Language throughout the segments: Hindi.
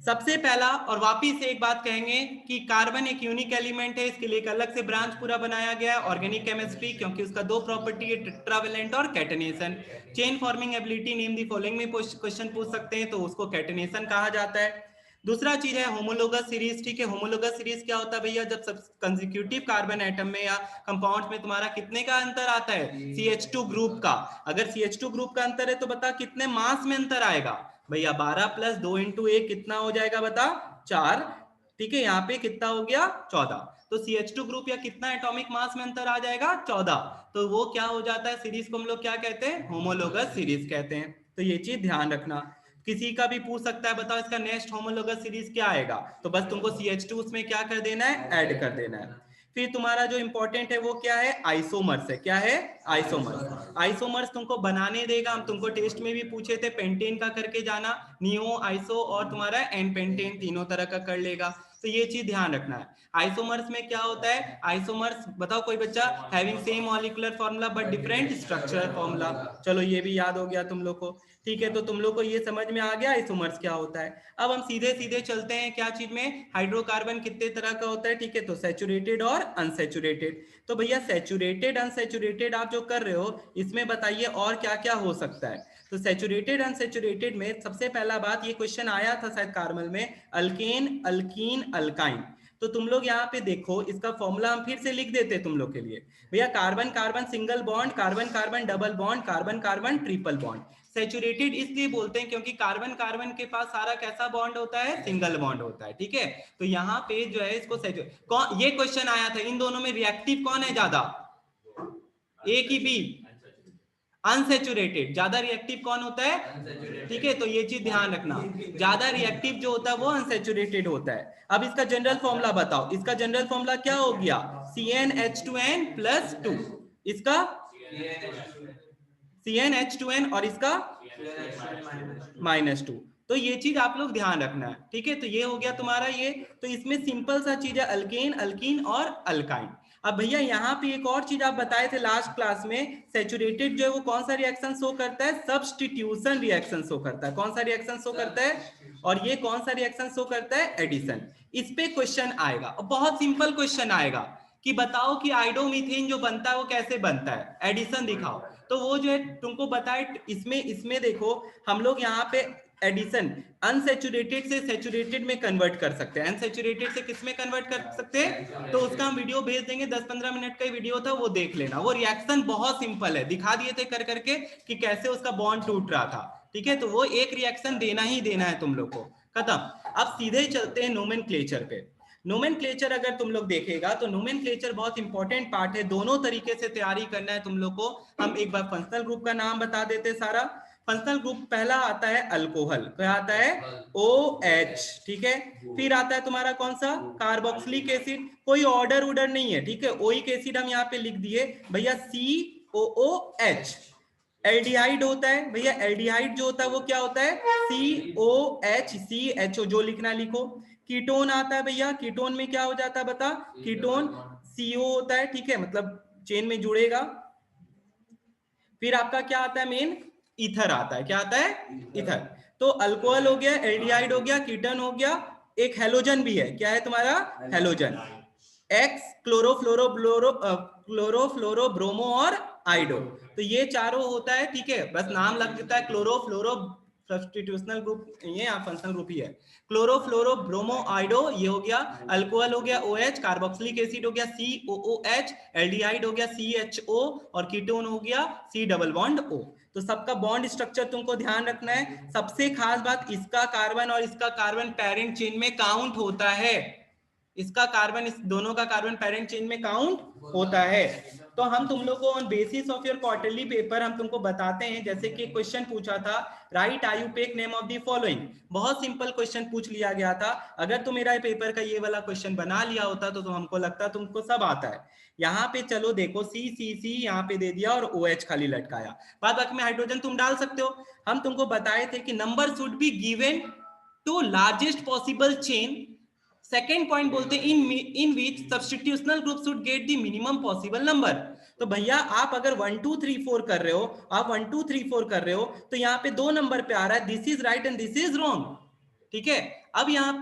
सबसे पहला और वापिस से एक बात कहेंगे कि कार्बन एक यूनिक एलिमेंट है, इसके लिए एक अलग से ब्रांच पूरा बनाया गया है ऑर्गेनिक केमिस्ट्री, क्योंकि उसका दो प्रॉपर्टी है, टेट्रावेलेंट और catenation. Chain forming ability name the following में क्वेश्चन पूछ सकते हैं, तो उसको कैटेनेशन कहा जाता है। दूसरा चीज है होमोलोगस सीरीज, ठीक है। होमोलोगस सीरीज क्या होता है भैया, जब सब कंसेक्यूटिव कार्बन एटम में या कंपाउंड में तुम्हारा कितने का अंतर आता है, CH2 ग्रुप का। अगर CH2 ग्रुप का अंतर है तो बता कितने मास में अंतर आएगा भैया, 12 + 2 × 1 कितना हो जाएगा बता, 4, ठीक है। यहाँ पे कितना हो गया, 14। तो CH2 ग्रुप या कितना एटॉमिक मास में अंतर आ जाएगा, 14। तो वो क्या हो जाता है, सीरीज को हम लोग क्या कहते हैं, होमोलोगस सीरीज कहते हैं। तो ये चीज ध्यान रखना। किसी का भी पूछ सकता है, बताओ इसका नेक्स्ट होमोलोगस सीरीज क्या आएगा, तो बस तुमको CH2 उसमें क्या कर देना है, ऐड कर देना है। फिर तुम्हारा जो इंपॉर्टेंट है वो क्या है, आइसोमर्स है। क्या है, आइसोमर्स। आइसोमर्स तुमको बनाने देगा, हम तुमको टेस्ट में भी पूछे थे, पेंटेन का करके जाना, नियो, आइसो और तुम्हारा एन पेंटेन, तीनों तरह का कर लेगा। तो ये चीज ध्यान रखना है। आइसोमर्स में क्या होता है, आइसोमर्स बताओ कोई बच्चा, having same molecular formula but different structural formula. चलो ये भी याद हो गया तुम लोग को, ठीक है। तो तुम लोग को ये समझ में आ गया आइसोमर्स क्या होता है। अब हम सीधे सीधे चलते हैं क्या चीज में, हाइड्रोकार्बन कितने तरह का होता है, ठीक है। तो सैचुरेटेड और अनसैचुरेटेड। तो भैया सैचुरेटेड अनसैचुरेटेड आप जो कर रहे हो, इसमें बताइए और क्या क्या हो सकता है। तो सैचुरेटेड अनसैचुरेटेड में सबसे पहला बात, ये क्वेश्चन आया था शायद कार्बन में, अल्केन, अल्कीन, अल्काइन। तो तुम लोग यहाँ पे देखो, इसका फॉर्मूला हम फिर से लिख देते तुम लोग के लिए भैया, carbon carbon single bond, carbon carbon double bond, carbon carbon triple bond. Saturated इसलिए बोलते हैं क्योंकि कार्बन कार्बन के पास सारा कैसा बॉन्ड होता है, सिंगल बॉन्ड होता है, ठीक है। तो यहाँ पे जो है इसको कौन, ये क्वेश्चन आया था, इन दोनों में रिएक्टिव कौन है ज्यादा, ए की बी, अनसैचुरेटेड। ज्यादा रिएक्टिव कौन होता है, ठीक है। तो ये चीज ध्यान रखना, ज्यादा रिएक्टिव जो होता है वो अनसैचुरेटेड होता है। अब इसका जनरल फॉर्मूला बताओ, इसका जनरल फॉर्मूला क्या हो गया, CnH2n+2, इसका CnH2n और इसका -2। तो ये चीज आप लोग ध्यान रखना है, ठीक है। तो ये हो गया तुम्हारा ये। तो इसमें सिंपल सा चीज है, अल्केन, अल्कीन और अल्काइन। अब भैया यहाँ पे एक और चीज आप बताए थे लास्ट क्लास में, सैचुरेटेड जो है वो कौन सा रिएक्शन शो करता है, सब्स्टिट्यूशन रिएक्शन शो करता है। कौन सा रिएक्शन शो करता है, और ये कौन सा रिएक्शन शो करता है, एडिशन। इस पे क्वेश्चन आएगा और बहुत सिंपल क्वेश्चन आएगा कि बताओ कि आइडोमीथेन जो बनता है वो कैसे बनता है, एडिशन दिखाओ। तो वो जो है तुमको बताए, इसमें इसमें देखो हम लोग यहाँ पे एडिशन अनसैचुरेटेड से सैचुरेटेड में कन्वर्ट कर सकते हैं। अनसैचुरेटेड से किस में कन्वर्ट कर सकते हैं, तो उसका हम वीडियो भेज देंगे, 10-15 मिनट का वीडियो था, वो देख लेना। वो रिएक्शन बहुत सिंपल है, दिखा दिए थे कर करके कि कैसे उसका बॉन्ड टूट रहा था, ठीक है। तो वो एक रिएक्शन देना ही देना है तुम लोग को, खत्म। अब सीधे चलते हैं नोमेनक्लेचर पे। नोमेनक्लेचर अगर तुम लोग देखेगा तो नोमेनक्लेचर बहुत इंपॉर्टेंट पार्ट है, दोनों तरीके से तैयारी करना है तुम लोग को। हम एक बार फंक्शनल ग्रुप का नाम बता देते सारा। फंक्शनल ग्रुप पहला आता है अल्कोहल, क्या आता है, OH, ठीक है। फिर आता है तुम्हारा कौन सा, कार्बोक्सिलिक एसिड। कोई ऑर्डर उडर नहीं है, ठीक है। ओइक एसिड हम यहाँ पे लिख दिए भैया, COOH। एल्डिहाइड होता है भैया, एल्डिहाइड जो होता है वो क्या होता है, COHCHO, जो लिखना लिखो। कीटोन आता है भैया, कीटोन में क्या हो जाता है बता, कीटोन CO होता है, ठीक है, मतलब चेन में जुड़ेगा। फिर आपका क्या आता है, मेन ईथर आता है। क्या आता है, ईथर। तो अल्कोहल हो गया, एल्डिहाइड हो गया, कीटोन हो गया, एक हेलोजन भी है। क्या है तुम्हारा, हेलोजन। एक्स क्लोरोफ्लोरो ब्रोमो और आइडो। तो ये चारों होता है, ठीक है। बस नाम लग देता है, क्लोरोफ्लोरो सब्स्टिट्यूशनल ग्रुप, ये फंक्शनल ग्रुप ही है। क्लोरोफ्लोरो ब्रोमो आइडो, ये हो गया। अल्कोहल हो गया OH, कार्बोक्सिलिक एसिड हो गया COOH, एल्डिहाइड हो गया CHO, और कीटोन हो गया C डबल बॉन्ड O। तो सबका बॉन्ड स्ट्रक्चर तुमको ध्यान रखना है। सबसे खास बात, इसका कार्बन और इसका कार्बन पेरेंट चेन में काउंट होता है। इसका कार्बन, इस दोनों का कार्बन पेरेंट चेन में काउंट होता है। तो हम तुम लोग को on basis of your quarterly paper हम तुमको बताते हैं, जैसे कि क्वेश्चन पूछा था, right IUPAC name of the following. बहुत सिंपल क्वेश्चन पूछ लिया गया था। अगर तुम मेरा पेपर का ये वाला क्वेश्चन बना लिया होता तो हमको लगता तुमको सब आता है। यहाँ पे चलो देखो, C यहाँ पे दे दिया और OH खाली लटकाया, बाद बाकी में हाइड्रोजन तुम डाल सकते हो। हम तुमको बताए थे कि number should be given to largest possible chain. Second point बोलते हैं in which substitutional group should get the minimum possible number. तो भैया आप अगर 1 2 3 4 कर रहे हो, आप 1 2 3 4 कर रहे हो, तो यहाँ पे 2 नंबर पे आ रहा है, this is right and this is wrong, ठीक है। अब यहाँ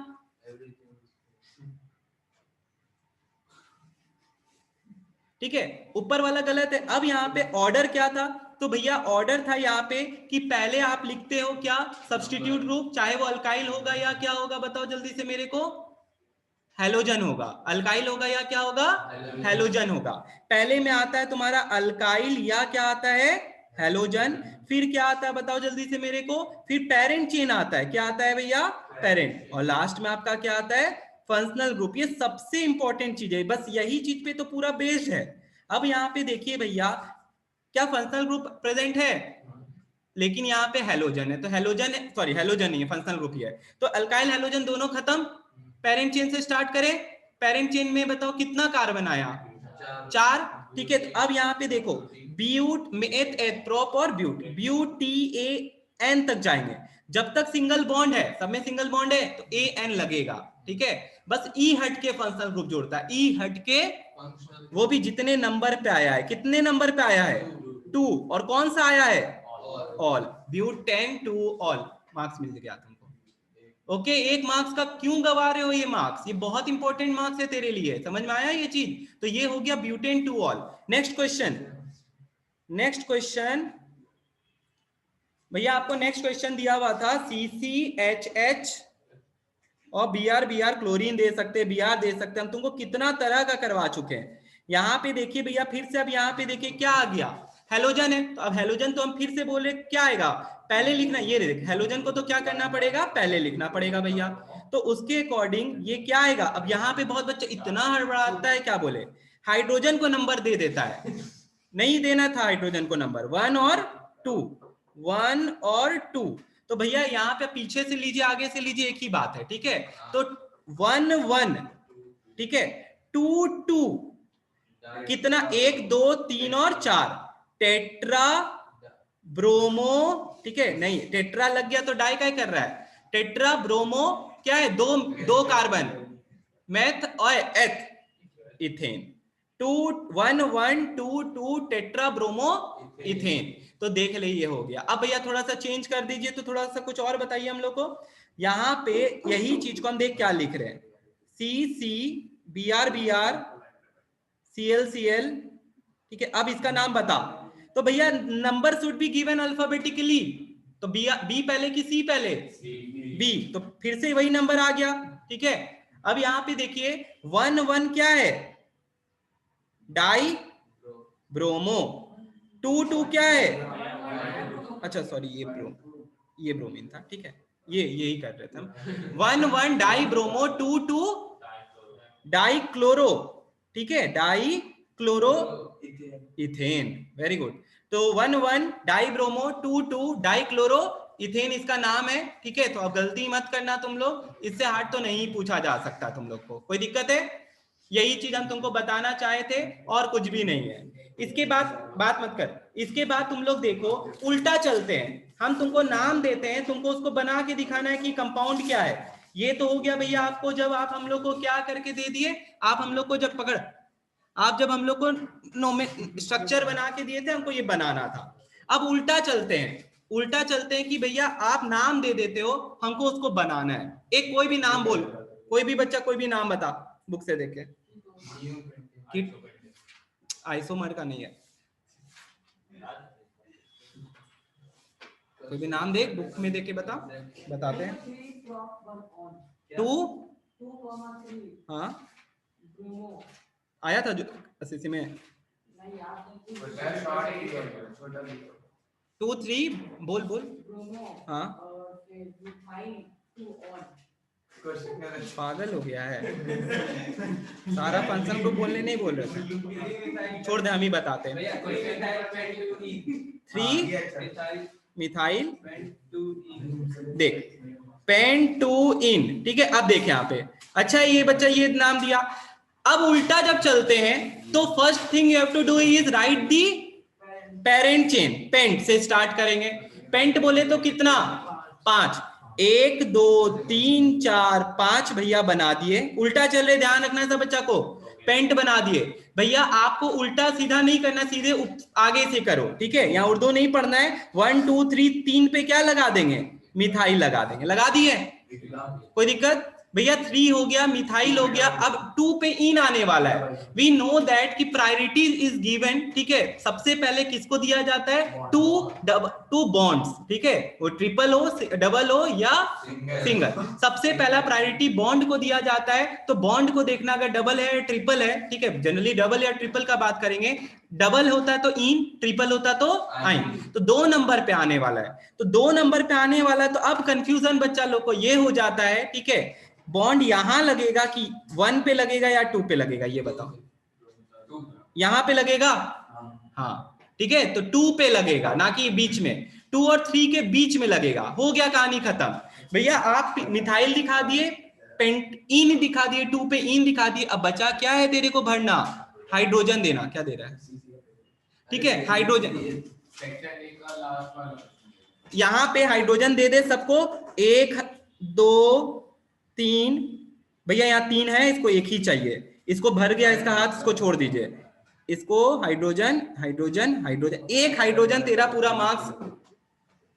ठीक है, ऊपर वाला गलत है। अब यहाँ पे ऑर्डर क्या था, तो भैया ऑर्डर था यहाँ पे कि पहले आप लिखते हो क्या, सब्स्टिट्यूट ग्रुप, चाहे वो अल्काइल होगा या क्या होगा, बताओ जल्दी से मेरे को। हैलोजन होगा। अल्काइल होगा या क्या होगा, हैलोजन होगा। पहले में आता है तुम्हारा अल्काइल या क्या आता है, हैलोजन। फिर क्या आता है बताओ जल्दी से मेरे को, फिर पेरेंट चेन आता है। क्या आता है भैया, पेरेंट। और लास्ट में आपका क्या आता है, फंक्शनल ग्रुप। ये सबसे इंपॉर्टेंट चीज है, बस यही चीज पे तो पूरा बेस्ड है। अब यहाँ पे देखिए भैया, क्या फंक्शनल ग्रुप प्रेजेंट है, लेकिन यहाँ पे हैलोजन है, तो हैलोजन, सॉरी हैलोजन नहीं है, फंक्शनल ग्रुप ही है। तो अल्काइल हैलोजन दोनों खत्म। पेरेंट चेन से स्टार्ट करें। पेरेंट चेन में बताओ कितना कार्बन आया, 4। ठीक है, तो अब यहाँ पे देखो, ब्यूट में एथ प्रोप और ब्यूट, ब्यूटेन तक जाएंगे। जब तक सिंगल बॉन्ड है, सब में सिंगल बॉन्ड है, तो एन लगेगा। ठीक है, बस ई हट के फंक्शनल ग्रुप जोड़ता है, ई हट के, वो भी जितने नंबर पे आया है। कितने नंबर पे आया है, 2। और कौन सा आया है, ol. Butane two ol. Marks मिल गया तुमको। ओके, 1 मार्क्स का क्यों गवा रहे हो ये मार्क्स, ये बहुत इंपॉर्टेंट मार्क्स है तेरे लिए, समझ में आया ये चीज। तो ये हो गया butane two all. Next question, next question भैया, आपको नेक्स्ट क्वेश्चन दिया हुआ था CCHH और Br क्लोरीन दे सकते, Br दे सकते। हम तुमको कितना तरह का करवा चुके हैं। यहाँ पे देखिए भैया, फिर से अब यहाँ पे देखिए क्या आ गया, हेलोजन है। तो अब हेलोजन तो हम फिर से बोल रहे, क्या आएगा, पहले लिखना। ये देख, हेलोजन को तो क्या करना पड़ेगा, पहले लिखना पड़ेगा भैया। तो उसके अकॉर्डिंग ये क्या आएगा। अब यहाँ पे बहुत बच्चा इतना हड़बड़ाता है, क्या बोले, हाइड्रोजन को नंबर दे देता है। नहीं देना था हाइड्रोजन को नंबर, 1 और 2, 1 और 2। तो भैया यहाँ पे पीछे से लीजिए, आगे से लीजिए, एक ही बात है। ठीक है, तो 1 1, ठीक है, 2 2, कितना, 1 2 3 और 4, टेट्रा ब्रोमो। ठीक है, नहीं टेट्रा लग गया तो डाई क्या कर रहा है, टेट्रा ब्रोमो, क्या है, दो कार्बन, मेथ और एथ, इथेन। 2 1 1 2 2 tetra bromo ethane. तो देख ले ये हो गया। अब भैया थोड़ा सा चेंज कर दीजिए, तो थोड़ा सा कुछ और बताइए हम लोग को। यहाँ पे यही चीज को हम देख क्या लिख रहे हैं, CC ClCl। ठीक है, अब इसका नाम बता। तो भैया number should be given alphabetically, तो बी पहले कि सी पहले, बी, तो फिर से वही नंबर आ गया। ठीक है, अब यहाँ पे देखिए 1 1 क्या है, डाई ब्रोमो। 2 2 क्या है, अच्छा सॉरी, ये ब्रोमीन था। ठीक है, ये यही कर रहे थे हम। 1 1 डाई ब्रोमो, 2 2 डाई क्लोरो। ठीक है, die chloro ethane, very good. तो 1 1 die bromo, 2 2 die chloro ethane इसका नाम है। ठीक है, तो अब गलती मत करना तुम लोग, इससे हार्ड तो नहीं पूछा जा सकता तुम लोग को, कोई दिक्कत है। यही चीज हम तुमको बताना चाहे थे, और कुछ भी नहीं है। इसके बाद बात मत कर, इसके बाद तुम लोग देखो, उल्टा चलते हैं। हम तुमको नाम देते हैं, तुमको उसको बना के दिखाना है कि कंपाउंड क्या है। ये तो हो गया भैया आपको, जब आप हम लोग को क्या करके दे दिए, आप हम लोग को जब पकड़, आप जब हम लोग को स्ट्रक्चर बना के दिए थे, हमको ये बनाना था। अब उल्टा चलते हैं, उल्टा चलते हैं कि भैया आप नाम दे देते हो, हमको उसको बनाना है। एक कोई भी नाम बोल, कोई भी बच्चा कोई भी नाम बता बुक से देख के। आइसोमर का नहीं है, कोई भी नाम देख, बुक में देख के बता, बताते हैं। 2, हाँ आया था जो एसएससी में, 2 3 बोल बोल, हाँ पागल हो गया है, सारा फंक्शन को बोलने नहीं बोल रहे थे, छोड़ दे, हम ही बताते हैं। 3 मिथाइल, देख पेंटूइन। ठीक है, अब देख यहाँ पे, अच्छा ये बच्चा ये नाम दिया। अब उल्टा जब चलते हैं, तो first thing you have to do is write the parent chain. Pent से स्टार्ट करेंगे, पेंट बोले तो कितना, 5, 1 2 3 4 5 भैया बना दिए। उल्टा चल रहे, ध्यान रखना है सब बच्चा को, पेंट बना दिए भैया। आपको उल्टा सीधा नहीं करना, सीधे आगे से करो। ठीक है, यहाँ उर्दू नहीं पढ़ना है। 1 2 3 3 पे क्या लगा देंगे, मिथाइल लगा देंगे, लगा दिए। कोई दिक्कत भैया? 3 हो गया, मिथाइल हो गया। अब 2 पे इन आने वाला है। वी नो दैट कि प्रायोरिटी इज गिवन, ठीक है। सबसे पहले किसको दिया जाता है? टू बॉन्ड्स, ठीक है। वो ट्रिपल हो, डबल हो या सिंगल, सबसे पहला प्रायोरिटी बॉन्ड को दिया जाता है। तो बॉन्ड को देखना अगर डबल है ट्रिपल है, ठीक है। जनरली डबल या ट्रिपल का बात करेंगे। डबल होता है तो इन, ट्रिपल होता तो आइन। तो 2 नंबर पे आने वाला है। तो 2 नंबर पे आने वाला है। तो अब कंफ्यूजन बच्चा लोग को ये हो जाता है, ठीक है, बॉन्ड यहां लगेगा कि 1 पे लगेगा या 2 पे लगेगा, ये बताओ। यहां पे लगेगा, हाँ, ठीक है। तो 2 पे लगेगा, ना कि बीच में। 2 और 3 के बीच में लगेगा। हो गया, कहानी खत्म। भैया आप मिथाइल दिखा दिए, पेंट इन दिखा दिए, 2 पे इन दिखा दिए। अब बचा क्या है तेरे को भरना? हाइड्रोजन देना। क्या दे रहा है? ठीक है, हाइड्रोजन। यहां पे हाइड्रोजन दे दे सबको। 1 2 3। भैया यहाँ 3 है, इसको 1 ही चाहिए। इसको भर गया इसका हाथ, इसको छोड़ दीजिए। इसको हाइड्रोजन हाइड्रोजन हाइड्रोजन, 1 हाइड्रोजन तेरा पूरा मार्क्स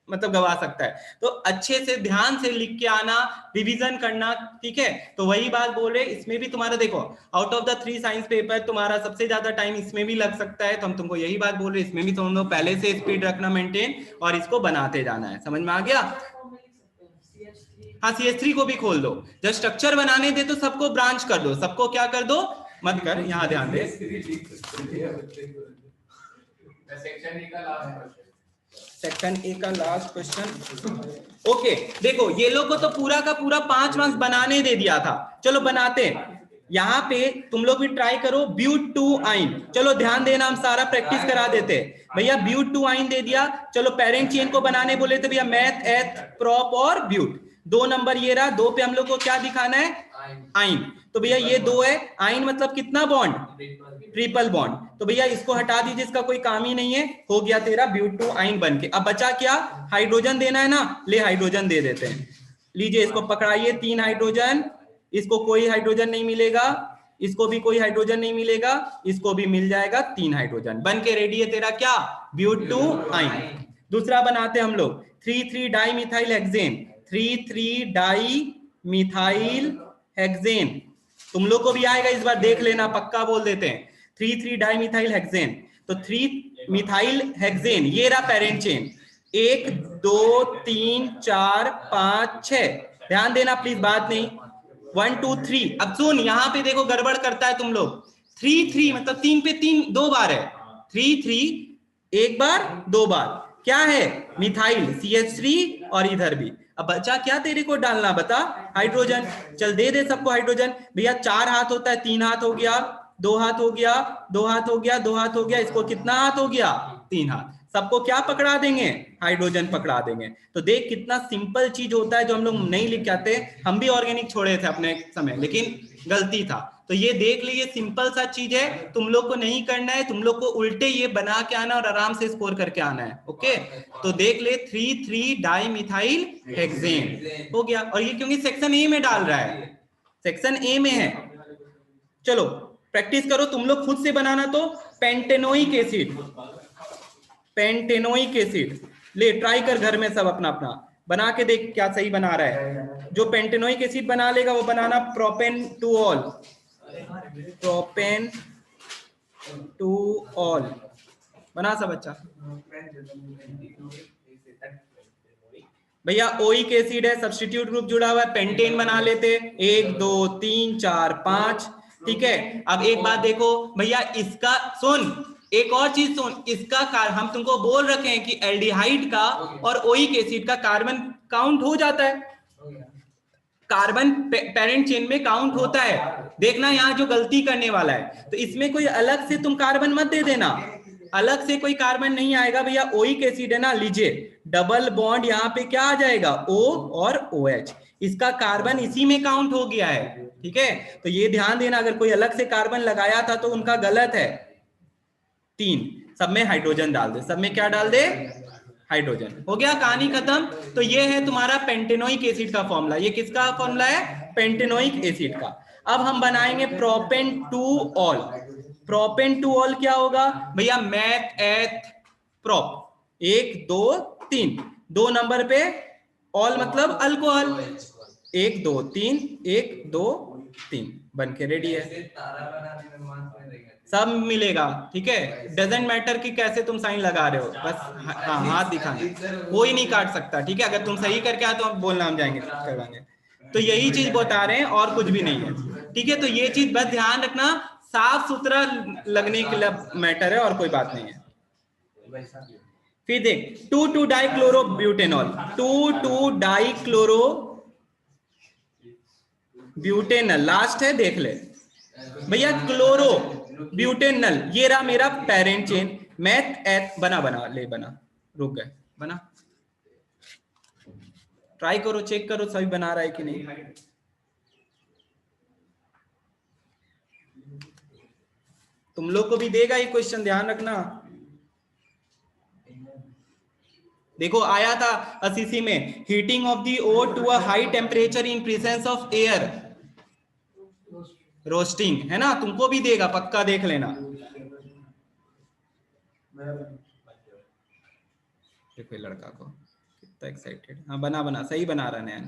मतलब गवा सकता है। तो अच्छे से ध्यान से लिख के आना, रिवीजन करना, ठीक है। तो वही बात बोल रहे, इसमें भी तुम्हारा देखो, out of the 3 science paper तुम्हारा सबसे ज्यादा टाइम इसमें भी लग सकता है। तो हम तुमको यही बात बोल रहे, इसमें भी तुम लोग पहले से स्पीड रखना मेंटेन, और इसको बनाते जाना है। समझ में आ गया? हाँ, CH3 को भी खोल दो। जब स्ट्रक्चर बनाने दे तो सबको ब्रांच कर दो। सबको क्या कर दो? मत कर, यहाँ ध्यान दे। सेक्शन ए का लास्ट क्वेश्चन। ओके, देखो ये लोग को तो पूरा का पूरा 5 मार्क्स बनाने दे दिया था। चलो बनाते हैं। यहाँ पे तुम लोग भी ट्राई करो। ब्यूट 2 आइन, चलो ध्यान देना, हम सारा प्रैक्टिस करा देते। भैया ब्यूट 2 आइन दे दिया। चलो पेरेंट चेन को बनाने बोले तो भैया मैथ, एथ, प्रोप और ब्यूट। 2 नंबर ये रहा। 2 पे हम लोग को क्या दिखाना है? आइन। तो भैया ये 2 है। आइन मतलब कितना बॉन्ड? Triple bond. तो भैया इसको हटा दीजिए, इसका कोई काम ही नहीं है। हो गया तेरा ब्यूट 2 आइन बन के। अब बचा क्या? हाइड्रोजन देना है ना, ले हाइड्रोजन दे देते हैं। लीजिए इसको पकड़ाइए, 3 हाइड्रोजन। इसको कोई हाइड्रोजन नहीं मिलेगा, इसको भी कोई हाइड्रोजन नहीं मिलेगा, इसको भी मिल जाएगा 3 हाइड्रोजन। बन के रेडी है तेरा क्या? ब्यूट 2 आइन। दूसरा बनाते हम लोग 3,3 di methyl hexane. 3,3 di methyl hexane. तुम लोग को भी आएगा इस बार, देख लेना, पक्का बोल देते हैं। 3,3 डाई मिथाइल हेक्सेन। तो 3 मिथाइल हेक्सेन, ये रहा पेरेंट चेन। 1 2 3 4 5 6। ध्यान देना प्लीज, बात नहीं। 1 2 3। अब सुन, यहां पे देखो गड़बड़ करता है तुम लोग। 3 3 मतलब 3 पे 3 2 बार है। 3 3 1 बार 2 बार। क्या है? मिथाइल, CH3, और इधर भी। अब बचा क्या तेरे को डालना, बता? हाइड्रोजन। चल दे दे सबको हाइड्रोजन। भैया 4 हाथ होता है, 3 हाथ हो गया, 2 हाथ हो गया, 2 हाथ हो गया, 2 हाथ हो गया। इसको कितना हाथ हो गया? 3 हाथ। सबको क्या पकड़ा देंगे? हाइड्रोजन पकड़ा देंगे। तो देख कितना सिंपल चीज होता है जो हम लोग नहीं लिख के आते। हम भी ऑर्गेनिक छोड़े थे अपने समय, लेकिन गलती था। तो ये देख लीजिए, सिंपल सा चीज है। तुम लोग को नहीं करना है, तुम लोग को उल्टे ये बना के आना और आराम से स्कोर करके आना है। ओके, तो देख ले 3,3 डाई मिथाइल हेक्सेन हो गया। और ये क्योंकि सेक्शन ए में डाल रहा है, सेक्शन ए में है। चलो प्रैक्टिस करो तुम लोग खुद से बनाना। तो पेंटेनोइक एसिड, पेंटेनोइक एसिड ले ट्राई कर घर में सब अपना अपना बना के देख क्या सही बना रहा है। जो पेंटेनोइक एसिड बना लेगा वो बनाना propane two ol, propane two ol बना सब अच्छा। भैया ओइक एसिड है, सब्स्टिट्यूट ग्रुप जुड़ा हुआ है, पेंटेन बना लेते। 1 2 3 4 5, ठीक है। अब एक बात देखो भैया, इसका सुन, एक और चीज सुन, इसका हम तुमको बोल रखे हैं कि एल्डिहाइड का और ओइक एसिड का कार्बन काउंट हो जाता है, कार्बन पेरेंट चेन में काउंट होता है। देखना यहाँ जो गलती करने वाला है, तो इसमें कोई अलग से तुम कार्बन मत दे देना, अलग से कोई कार्बन नहीं आएगा भैया। ओइक एसिड है ना, लीजिए डबल बॉन्ड यहाँ पे क्या आ जाएगा? O और OH। इसका कार्बन इसी में काउंट हो गया है, ठीक है। तो ये ध्यान देना, अगर कोई अलग से कार्बन लगाया था तो उनका गलत है। 3 सब में हाइड्रोजन डाल दे, सब में क्या डाल दे? हाइड्रोजन। हो गया, कहानी खत्म। तो ये है तुम्हारा पेंटेनोइक एसिड का फॉर्मूला। ये किसका फॉर्मूला है? पेंटेनोइक एसिड का। अब हम बनाएंगे propane two ol. Propane two all क्या होगा भैया? मैथ, एथ, प्रोप। 1 2 3, 2 नंबर पे ऑल मतलब अल्कोहल। 1 2 3 1 2 3 बन के रेडी है, सब मिलेगा। ठीक है, डजेंट मैटर कि कैसे तुम साइन लगा रहे हो, बस हाँ हाथ दिखाना, कोई नहीं काट सकता। ठीक है, अगर तुम सही करके आए तो हम बोलना, हम जाएंगे करवाएंगे। तो यही चीज बता रहे हैं और कुछ भी नहीं है। ठीक है, तो ये चीज बस ध्यान रखना, साफ सुथरा लगने के लिए मैटर है और कोई बात नहीं है। फिर देख 2 dichloro butanol, 2 dichloro butanal last है, देख ले भैया। क्लोरो ब्यूटेनल, ये रहा मेरा पेरेंट चेन। मैथ एथ बना ले, बना, रुक गए, बना, ट्राई करो, चेक करो सभी बना रहा है कि नहीं। तुम लोग को भी देगा ये क्वेश्चन, ध्यान रखना। देखो आया था असीसी में, heating of the ore to a high temperature in presence of air, roasting, है ना, तुमको भी देगा पक्का, देख लेना। देखो लड़का को कितना एक्साइटेड, हाँ बना सही बना रहा है।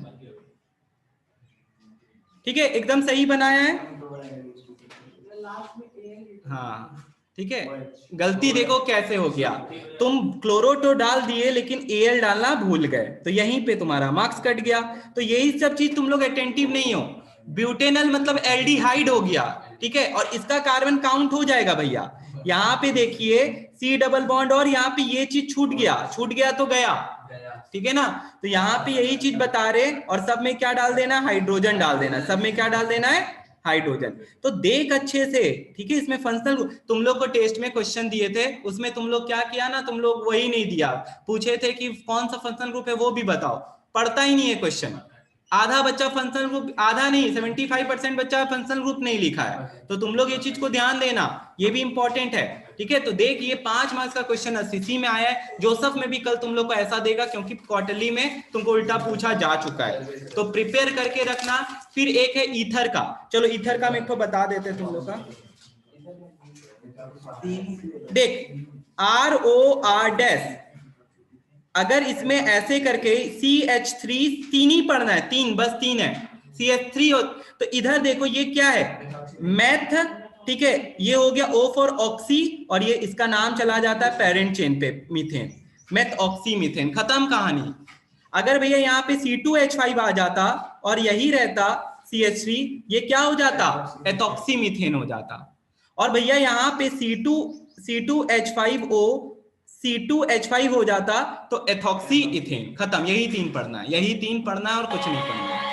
ठीक है, एकदम सही बनाया है। हाँ ठीक है, गलती देखो कैसे हो गया, तुम क्लोरोटो डाल दिए लेकिन एल डालना भूल गए, तो यहीं पे तुम्हारा मार्क्स कट गया। तो यही सब चीज तुम लोग अटेंटिव नहीं हो। ब्यूटेनल मतलब एल्डिहाइड हो गया, ठीक है, और इसका कार्बन काउंट हो जाएगा भैया। यहाँ पे देखिए सी डबल बॉन्ड, और यहाँ पे ये चीज छूट गया तो गया, ठीक है ना। तो यहाँ पे यही चीज बता रहे, और सब में क्या डाल देना, हाइड्रोजन डाल देना, सब में क्या डाल देना है, हाइड्रोजन। तो देख अच्छे से, ठीक है, इसमें फंक्शनल तुम लोग को टेस्ट में क्वेश्चन दिए थे, उसमें तुम लोग क्या किया ना, तुम लोग वही नहीं दिया, पूछे थे कि कौन सा फंक्शनल ग्रुप है वो भी बताओ, पढ़ता ही नहीं है क्वेश्चन। आधा बच्चा फंक्शनल ग्रुप, आधा नहीं 75% बच्चा फंक्शनल ग्रुप नहीं लिखा है। तो तुम लोग ये चीज को ध्यान देना, ये भी इंपॉर्टेंट है। ठीक है, तो देख ये 5 मार्क्स का क्वेश्चन असीसी में आया है, जोसेफ में भी कल तुम लोग को ऐसा देगा, क्योंकि क्वार्टरली में तुमको उल्टा पूछा जा चुका है, तो प्रिपेयर करके रखना। फिर एक है ईथर का, चलो ईथर का मैं एक बता देते तुम लोग का। देख ROR डैश, अगर इसमें ऐसे करके CH3 तीन ही पढ़ना है, तीन, बस तीन है, CH3 हो, तो इधर देखो ये क्या है, मैथ, ठीक है, ये हो गया O फॉर ऑक्सी, और ये इसका नाम चला जाता है पेरेंट चेन पे, मीथेन, मैथ ऑक्सी मीथेन, खत्म कहानी। अगर भैया यहाँ पे C2H5 आ जाता और यही रहता CH3, ये क्या हो जाता, एथॉक्सी मीथेन हो जाता। और भैया यहाँ पे C2H5O C2H5 हो जाता तो एथॉक्सी इथेन, खत्म। यही तीन पढ़ना है, यही तीन पढ़ना है और कुछ नहीं पढ़ना है।